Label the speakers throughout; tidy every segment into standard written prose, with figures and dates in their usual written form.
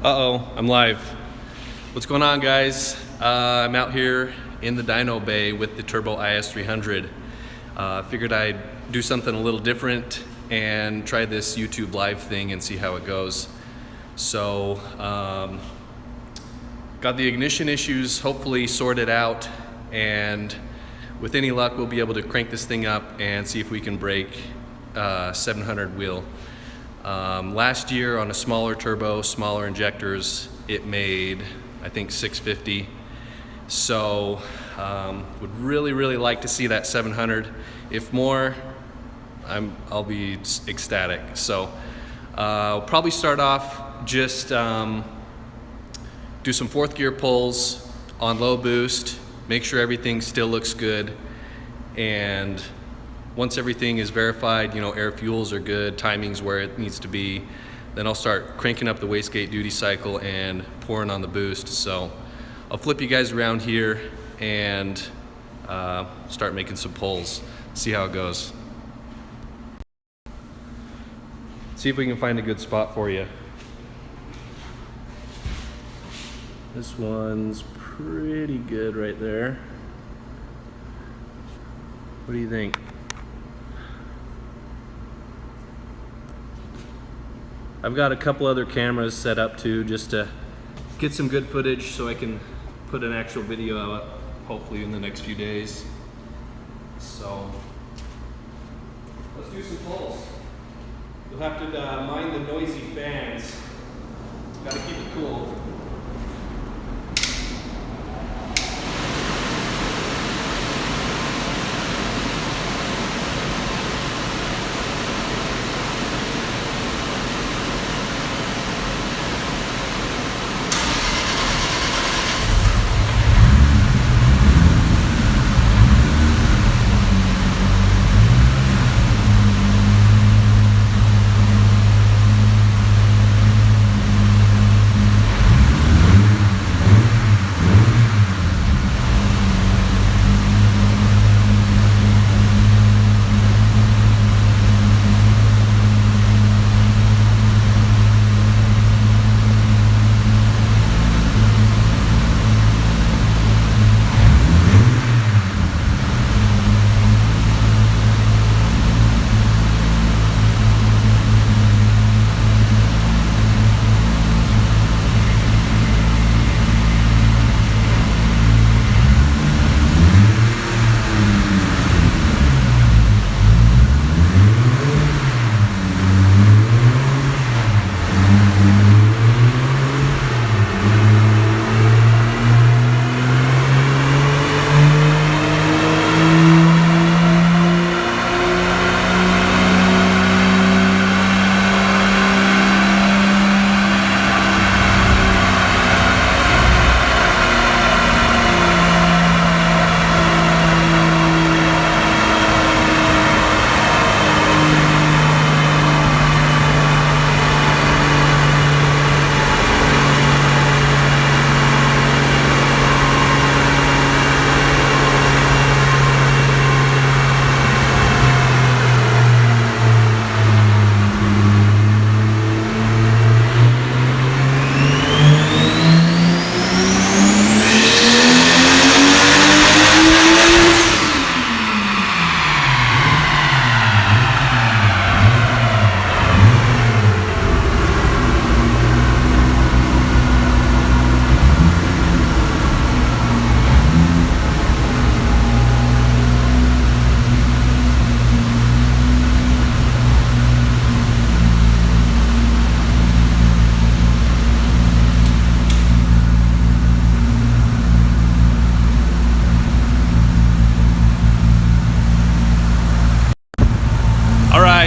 Speaker 1: Uh-oh, I'm live. What's going on, guys? I'm out here in the Dyno Bay with the Turbo IS300. Figured I'd do something a little different and try this YouTube live thing and see how it goes. So, got the ignition issues hopefully sorted out, and with any luck we'll be able to crank this thing up and see if we can break 700 wheel. Last year on a smaller turbo, smaller injectors, it made, I think, 650. So would really like to see that 700. If more, I'll be ecstatic. So I'll probably start off just do some fourth gear pulls on low boost, make sure everything still looks good, and once everything is verified, you know, air fuels are good, timing's where it needs to be, then I'll start cranking up the wastegate duty cycle and pouring on the boost. So I'll flip you guys around here and start making some pulls, see how it goes. See if we can find a good spot for you. This one's pretty good right there. What do you think? I've got a couple other cameras set up too, just to get some good footage so I can put an actual video out hopefully in the next few days. So let's do some pulls. You'll have to mind the noisy fans. Got to keep it cool.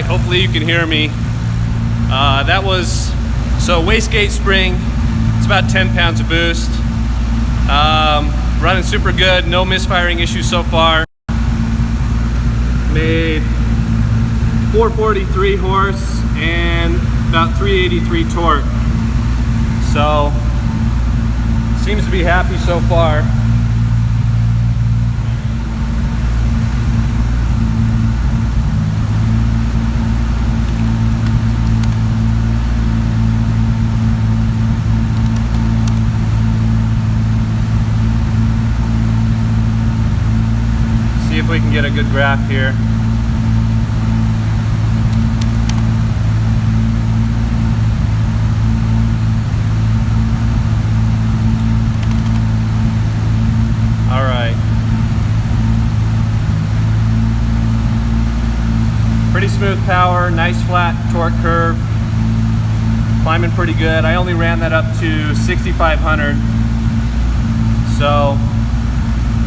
Speaker 1: Hopefully you can hear me. That was, so wastegate spring, it's about 10 pounds of boost. Running super good, no misfiring issues so far. Made 443 horse and about 383 torque. So, seems to be happy so far.
Speaker 2: we can get a good graph here. All right. Pretty smooth power, nice flat torque curve. Climbing pretty good. I only ran that up to 6,500. So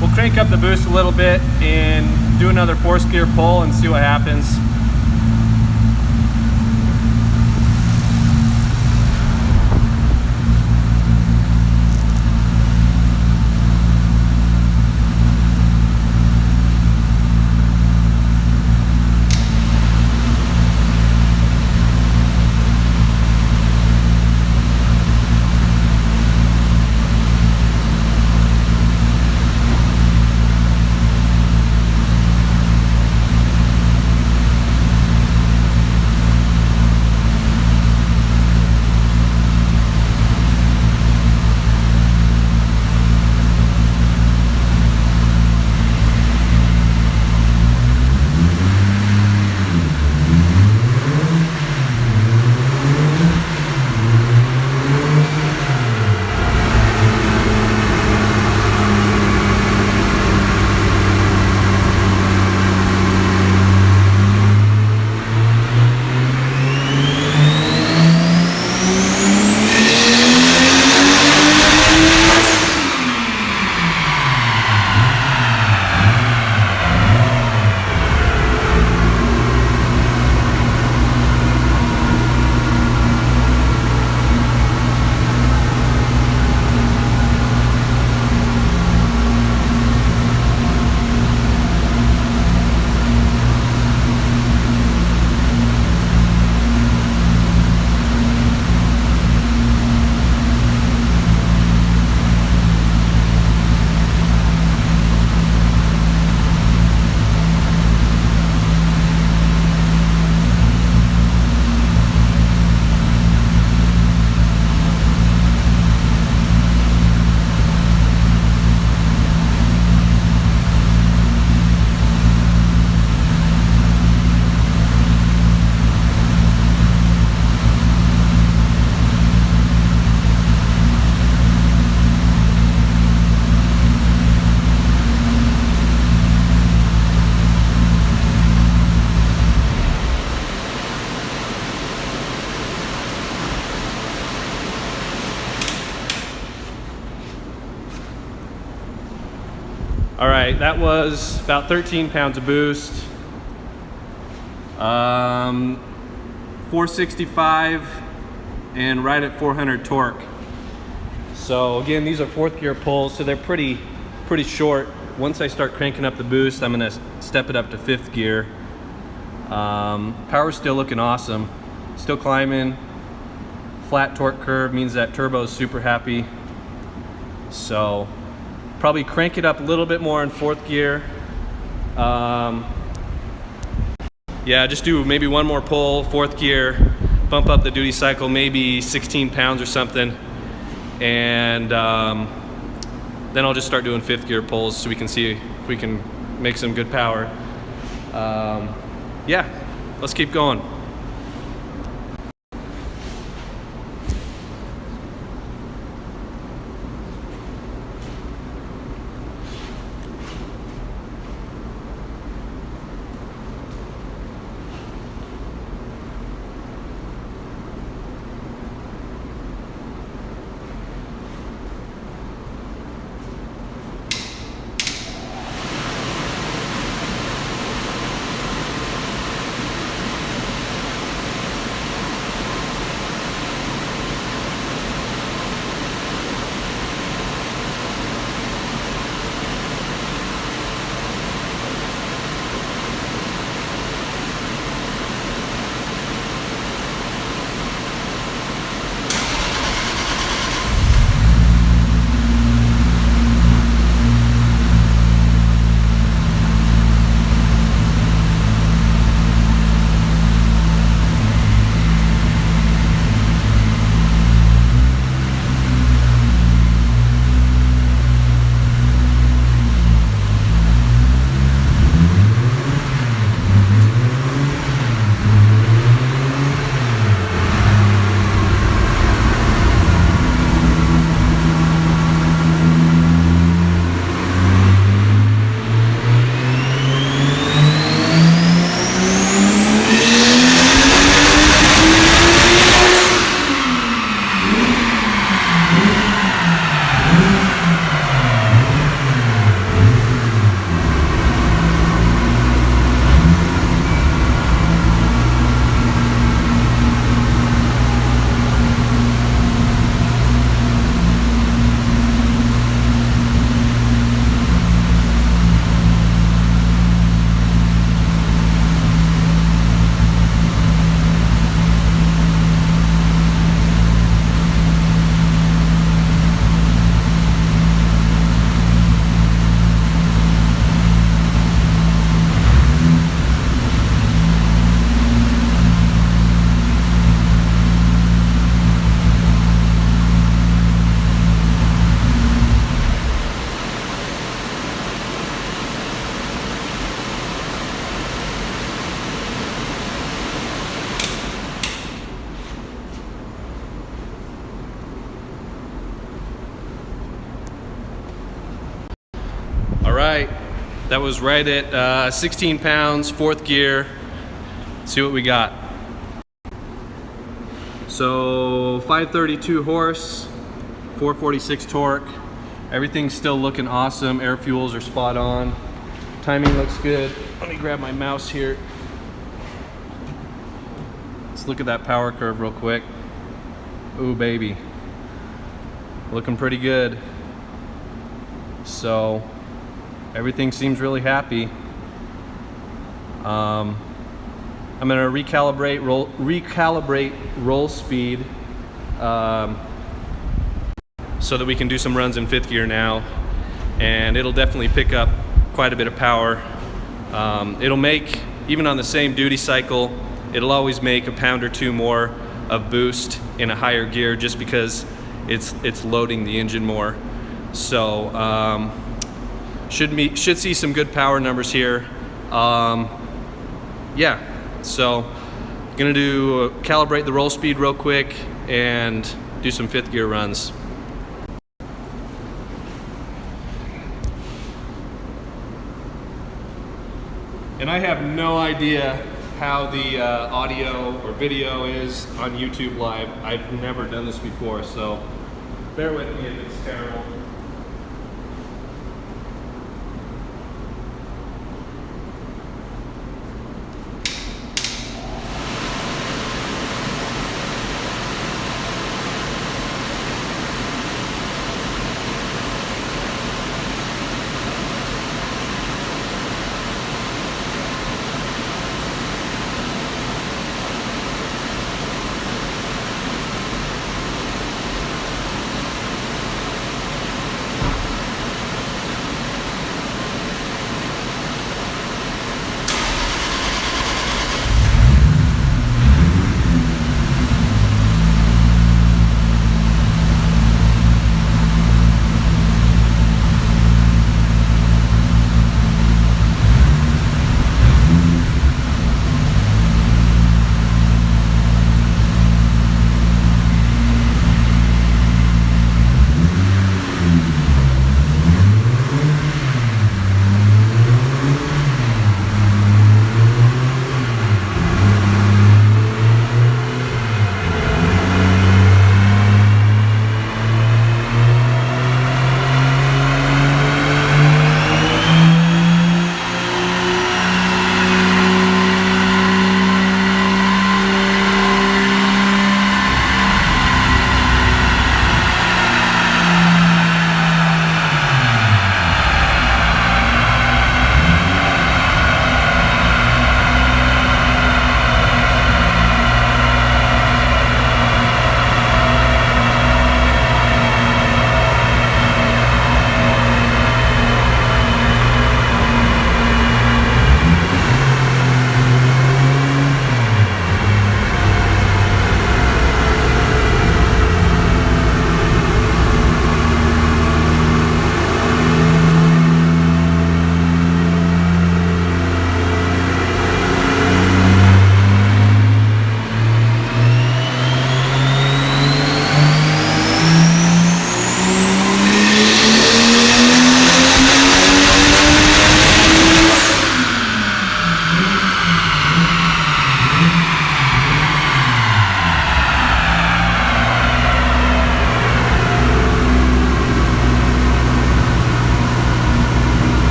Speaker 2: we'll crank up the boost a little bit and do another 4th gear pull and see what happens. All right, that was about 13 pounds of boost. 465 and right at 400 torque. So again, these are 4th gear pulls, so they're pretty short. Once I start cranking up the boost, I'm gonna step it up to 5th gear. Power's still looking awesome. Still climbing. Flat torque curve means that turbo is super happy. So probably crank it up a little bit more in 4th gear. Yeah, just do maybe one more pull, 4th gear, bump up the duty cycle, maybe 16 pounds or something. And then I'll just start doing 5th gear pulls so we can see if we can make some good power. Yeah, let's keep going.
Speaker 1: right, that was right at 16 pounds, 4th gear. Let's see what we got. So 532 horse, 446 torque. Everything's still looking awesome. Air fuels are spot on. Timing looks good. Let me grab my mouse here. Let's look at that power curve real quick. Ooh, baby. Looking pretty good. So everything seems really happy. I'm gonna recalibrate roll speed so that we can do some runs in 5th gear now, and it'll definitely pick up quite a bit of power. It'll make, even on the same duty cycle, it'll always make a pound or two more of boost in a higher gear just because it's loading the engine more. So should see some good power numbers here. Yeah, so gonna calibrate the roll speed real quick and do some 5th gear runs. And I have no idea how the audio or video is on YouTube Live. I've never done this before, so bear with me if it's terrible.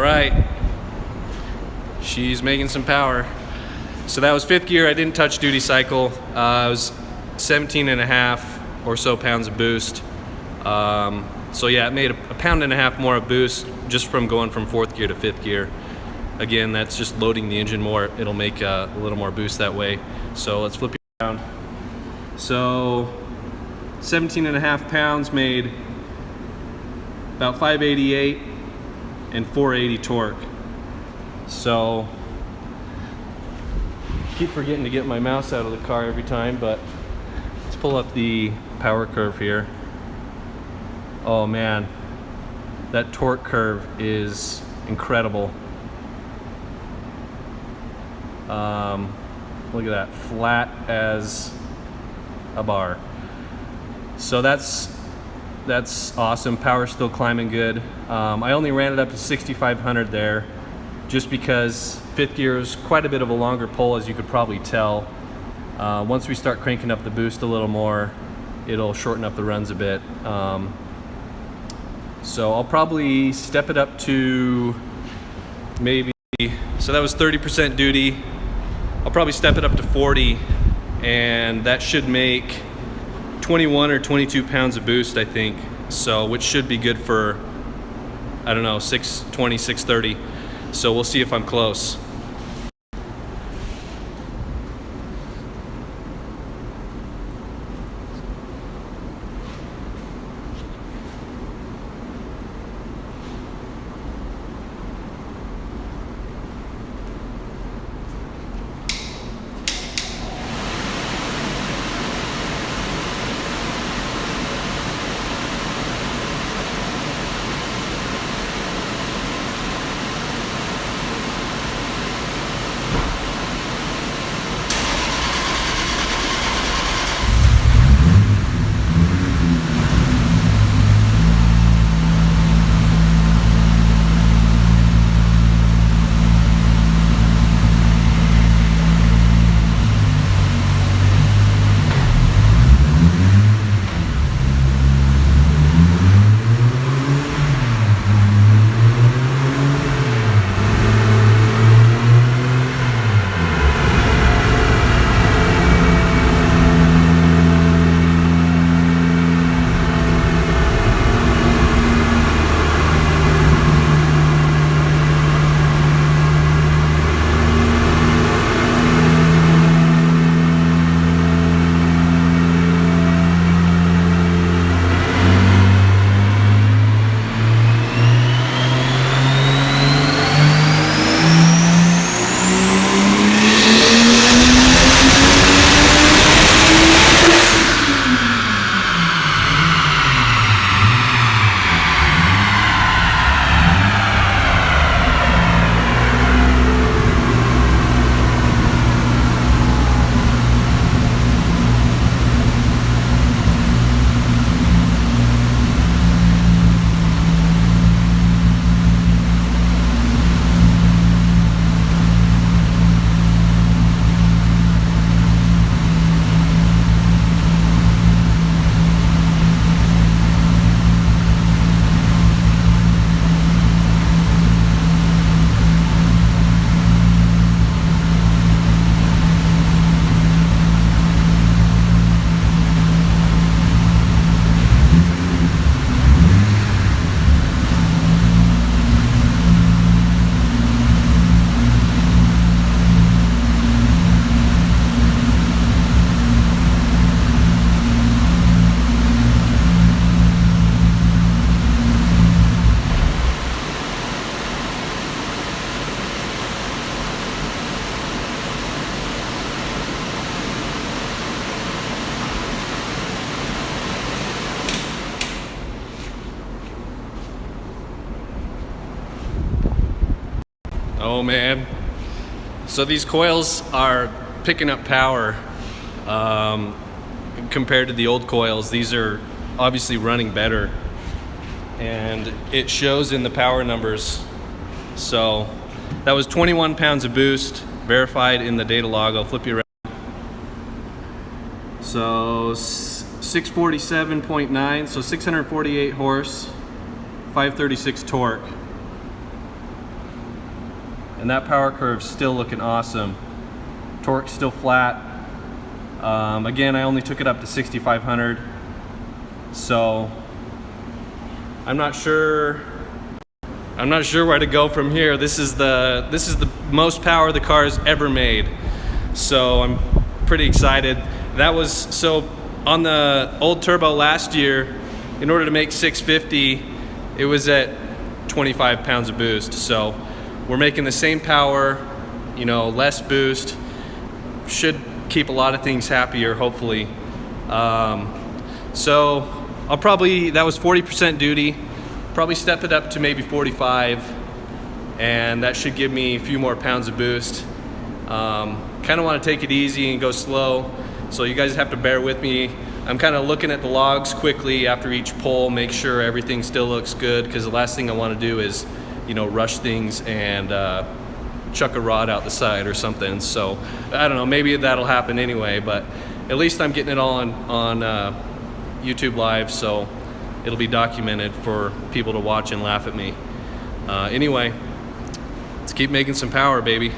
Speaker 1: right. She's making some power. So that was 5th gear. I didn't touch duty cycle. It was 17.5 or so pounds of boost. So yeah, it made a pound and a half more of boost just from going from 4th gear to 5th gear. Again, that's just loading the engine more. It'll make a little more boost that way. So let's flip it around. So 17.5 pounds made about 588 and 480 torque. So keep forgetting to get my mouse out of the car every time, but let's pull up the power curve here. Oh man, that torque curve is incredible. Look at that, flat as a bar. So that's awesome. Power's still climbing good. I only ran it up to 6,500 there, just because 5th gear is quite a bit of a longer pull, as you could probably tell. Once we start cranking up the boost a little more, it'll shorten up the runs a bit. So I'll probably step it up to maybe, so that was 30% duty. I'll probably step it up to 40, and that should make 21 or 22 pounds of boost, I think. So, which should be good for, I don't know, 620, 630. So we'll see if I'm close. Oh man. So these coils are picking up power compared to the old coils. These are obviously running better, and it shows in the power numbers. So that was 21 pounds of boost verified in the data log. I'll flip you around. So 647.9, so 648 horse, 536 torque.
Speaker 2: and that power curve's still looking awesome. Torque's still flat. Again, I only took it up to 6,500, so I'm not sure where to go from here. This is the most power the car's ever made, so I'm pretty excited. That was so on the old turbo last year. In order to make 650, it was at 25 pounds of boost. So we're making the same power, you know, less boost. Should keep a lot of things happier, hopefully. So I'll probably, that was 40% duty, probably step it up to maybe 45, and that should give me a few more pounds of boost. Kind of want to take it easy and go slow, so you guys have to bear with me. I'm kind of looking at the logs quickly after each pull, make sure everything still looks good, because the last thing I want to do is, you know, rush things and chuck a rod out the side or something. So I don't know, maybe that'll happen anyway, but at least I'm getting it all on YouTube Live, so it'll be documented for people to watch and laugh at me. Anyway, let's keep making some power, baby.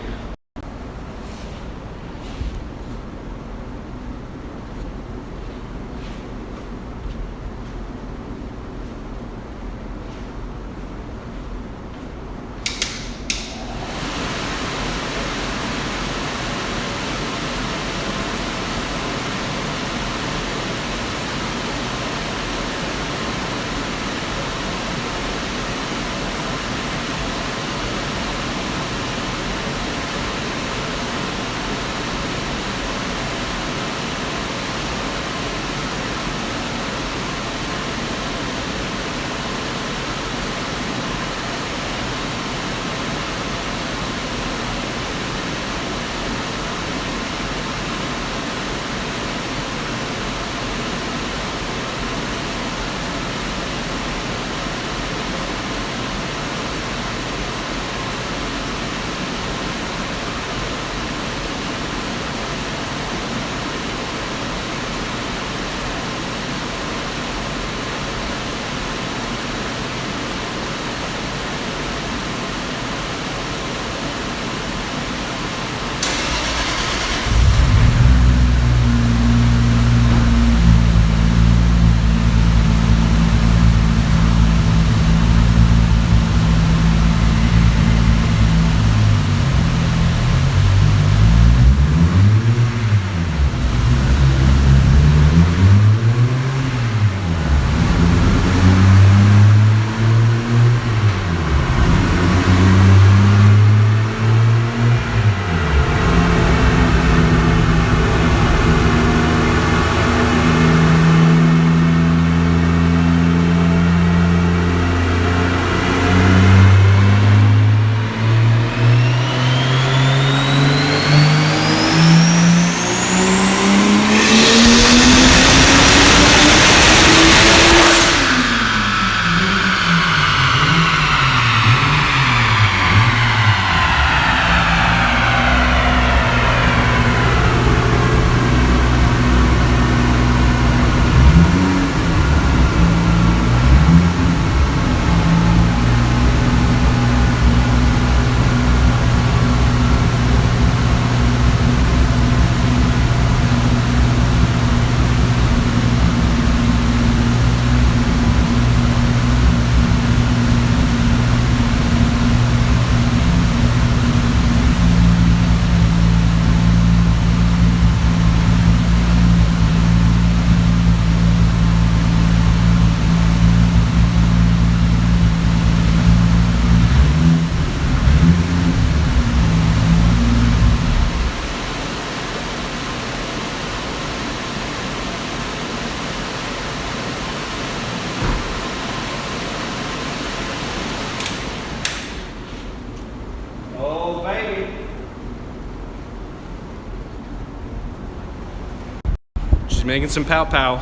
Speaker 2: Making some pow pow.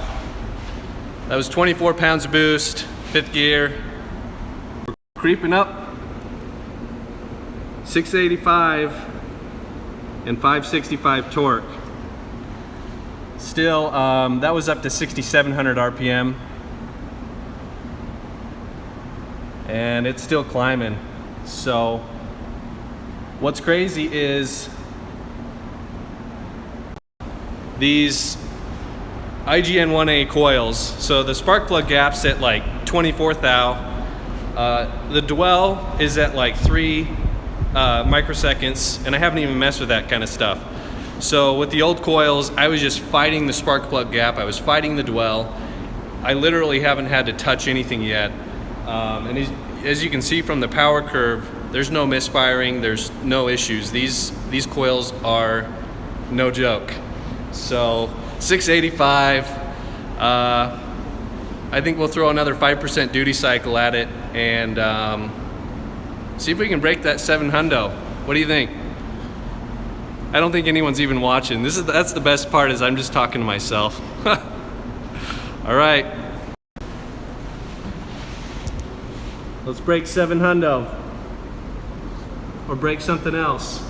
Speaker 2: That was 24 pounds of boost, fifth gear. We're creeping up. 685 and 565 torque. Still, that was up to 6,700 RPM. And it's still climbing. So
Speaker 1: What's crazy is these IGN 1A coils. So the spark plug gap's at like 24 thou. The dwell is at like 3 microseconds, and I haven't even messed with that kind of stuff. So with the old coils, I was just fighting the spark plug gap. I was fighting the dwell. I literally haven't had to touch anything yet. And as you can see from the power curve, there's no misfiring, there's no issues. These coils are no joke. So 685, I think we'll throw another 5% duty cycle at it and see if we can break that 7 hundo. What do you think? I don't think anyone's even watching. That's the best part, is I'm just talking to myself. All right. Let's break 7 hundo. Or break something else.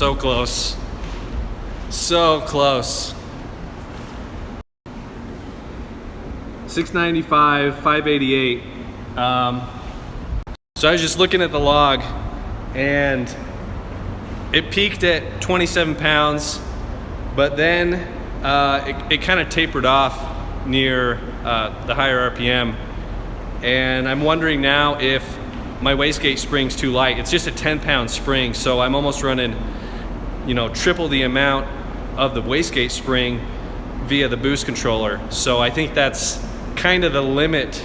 Speaker 1: So close. So close. 695, 588. So I was just looking at the log, and it peaked at 27 pounds, but then it kind of tapered off near the higher RPM. And I'm wondering now if my wastegate spring's too light. It's just a 10-pound spring, so I'm almost running, you know, triple the amount of the wastegate spring via the boost controller. So I think that's kind of the limit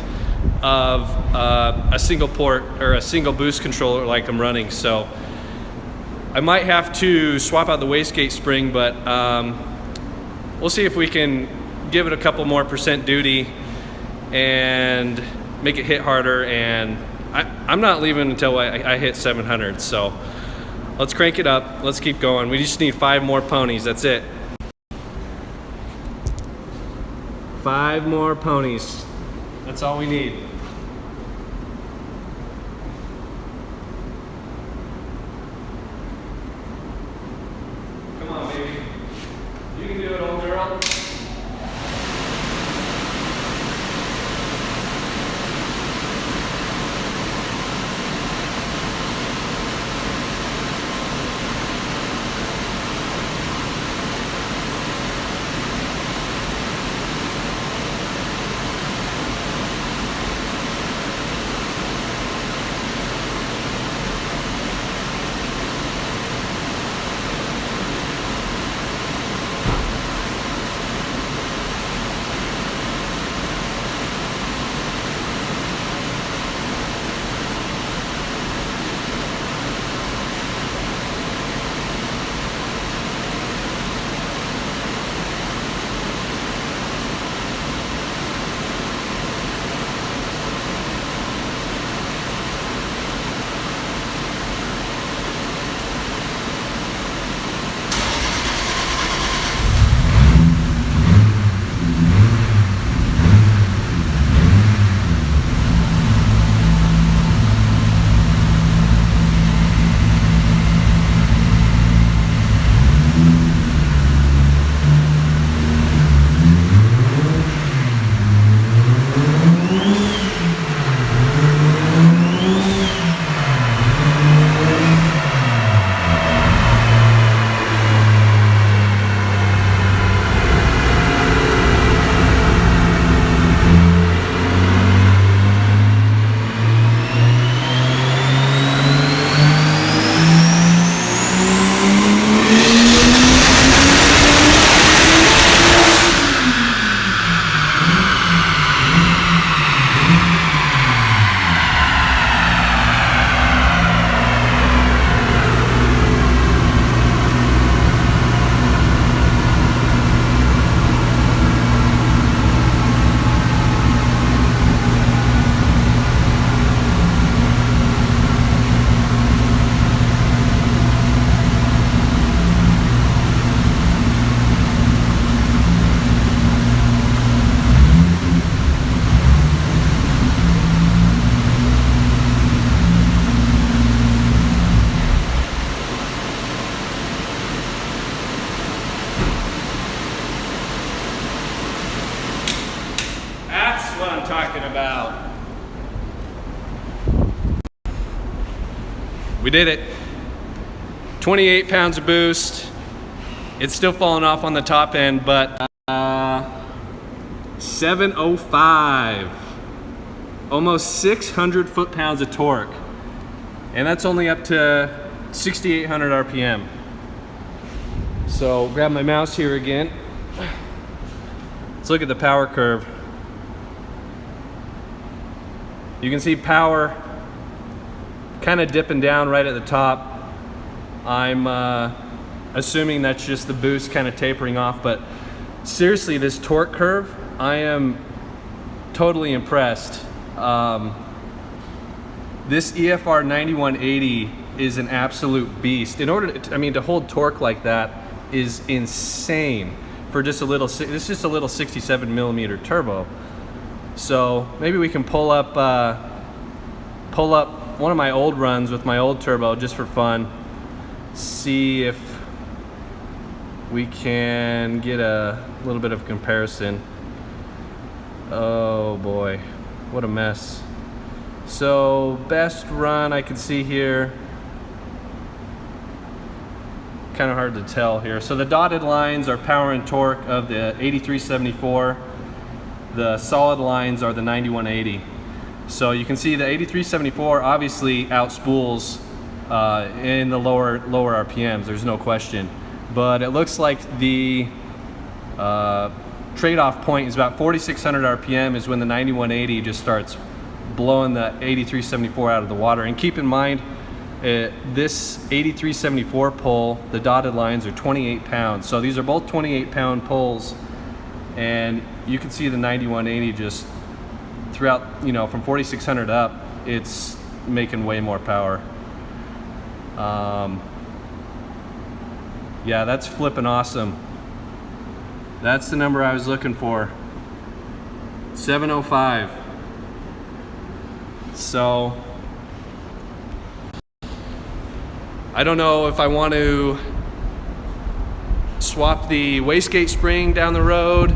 Speaker 1: of a single port or a single boost controller like I'm running. So I might have to swap out the wastegate spring, but we'll see if we can give it a couple more percent duty and make it hit harder. And I'm not leaving until I hit 700. So let's crank it up. Let's keep going. We just need 5 more ponies. That's it. 5 more ponies. That's all we need. Come on, baby. You can do it, old girl. What I'm talking about. We did it. 28 pounds of boost. It's still falling off on the top end, but 705. Almost 600 foot-pounds of torque. And that's only up to 6,800 RPM. So grab my mouse here again. Let's look at the power curve. You can see power kind of dipping down right at the top. I'm assuming that's just the boost kind of tapering off, but seriously, this torque curve, I am totally impressed. This EFR 9180 is an absolute beast. In order to, to hold torque like that is insane for just a little, it's just a little 67 millimeter turbo. So maybe we can pull up one of my old runs with my old turbo just for fun. See if we can get a little bit of comparison. Oh boy, what a mess. So best run I can see here,
Speaker 2: kind of hard to tell here. So the dotted lines are power and torque of the 8374. The solid lines are the 9180. So you can see the 8374 obviously outspools in the lower RPMs, there's no question. But it looks like the trade-off point is about 4,600 RPM is when the 9180 just starts blowing the 8374 out of the water. And keep in mind, this 8374 pole, the dotted lines are 28 pounds. So these are both 28 pound poles, and you can see the 9180 just throughout, you know, from 4,600 up, it's making way more power. Yeah, that's flipping awesome. That's the number I was looking for, 705. So I don't know if I want to swap the wastegate spring down the road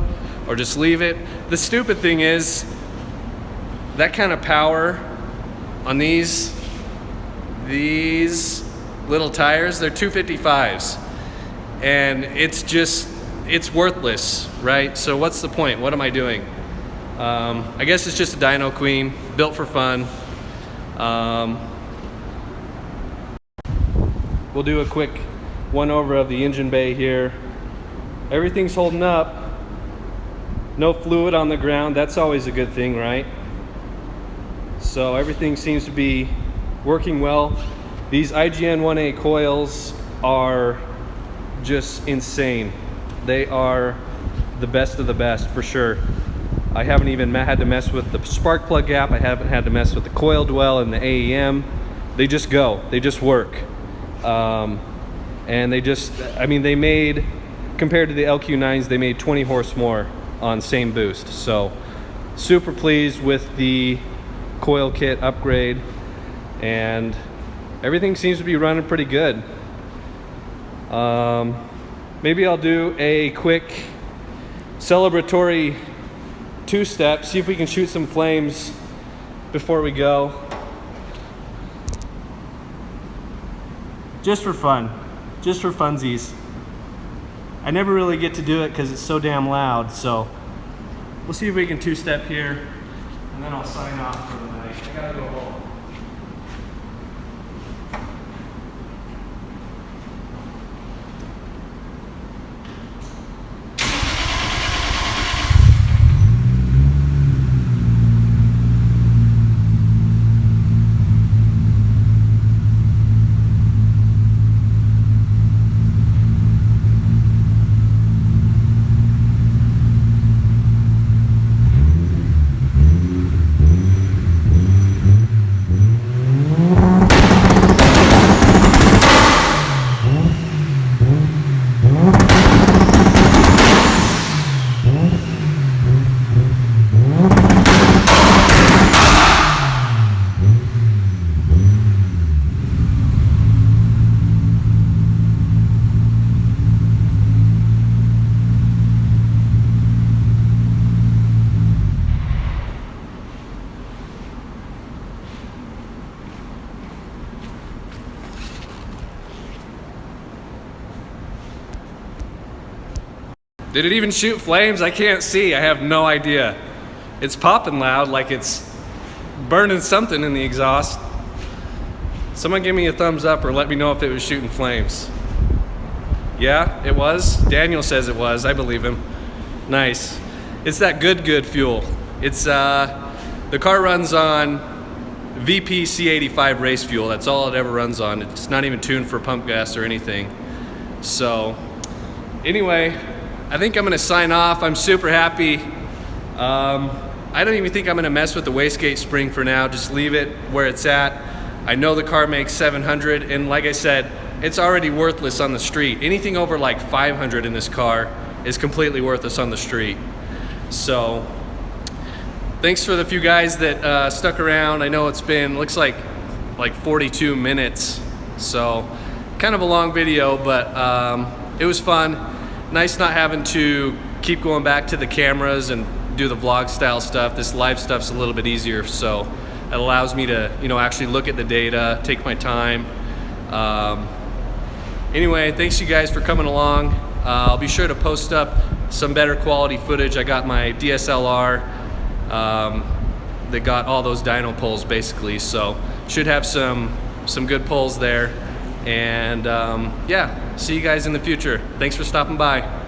Speaker 2: or just leave it. The stupid thing is that kind of power on these little tires, they're 255s, and it's worthless, right? So what's the point? What am I doing? I guess it's just a dyno queen, built for fun. We'll do a quick one over of the engine bay here. Everything's holding up. No fluid on the ground. That's always a good thing, right? So everything seems to be working well. These IGN 1A coils are just insane. They are the best of the best for sure. I haven't even had to mess with the spark plug gap. I haven't had to mess with the coil dwell and the AEM. They just go. They just work. And they just, I mean, they made, compared to the LQ9s, they made 20 horse more on same boost. So super pleased with the coil kit upgrade, and everything seems to be running pretty good. Maybe I'll do a quick celebratory two-step, see if we can shoot some flames before we go. Just for fun, just for funsies. I never really get to do it because it's so damn loud, so we'll see if we can two-step here, and then I'll sign off for the night. I gotta go home. Did it even shoot flames? I can't see. I have no idea. It's popping loud, like it's burning something in the exhaust. Someone give me a thumbs up or let me know if it was shooting flames. Yeah, it was. Daniel says it was. I believe him. Nice. It's that good fuel. It's the car runs on VP C85 race fuel. That's all it ever runs on. It's not even tuned for pump gas or anything. So anyway, I think I'm gonna sign off. I'm super happy. I don't even think I'm gonna mess with the wastegate spring for now. Just leave it where it's at. I know the car makes 700, and like I said, it's already worthless on the street. Anything over like 500 in this car is completely worthless on the street. So thanks for the few guys that stuck around. I know it's been, looks like 42 minutes. So kind of a long video, but it was fun. Nice not having to keep going back to the cameras and do the vlog style stuff. This live stuff's a little bit easier, so it allows me to, you know, actually look at the data, take my time.
Speaker 1: Anyway, thanks you guys for coming along. I'll be sure to post up some better quality footage. I got my DSLR that got all those dyno pulls basically, so should have some good pulls there. And yeah, see you guys in the future. Thanks for stopping by.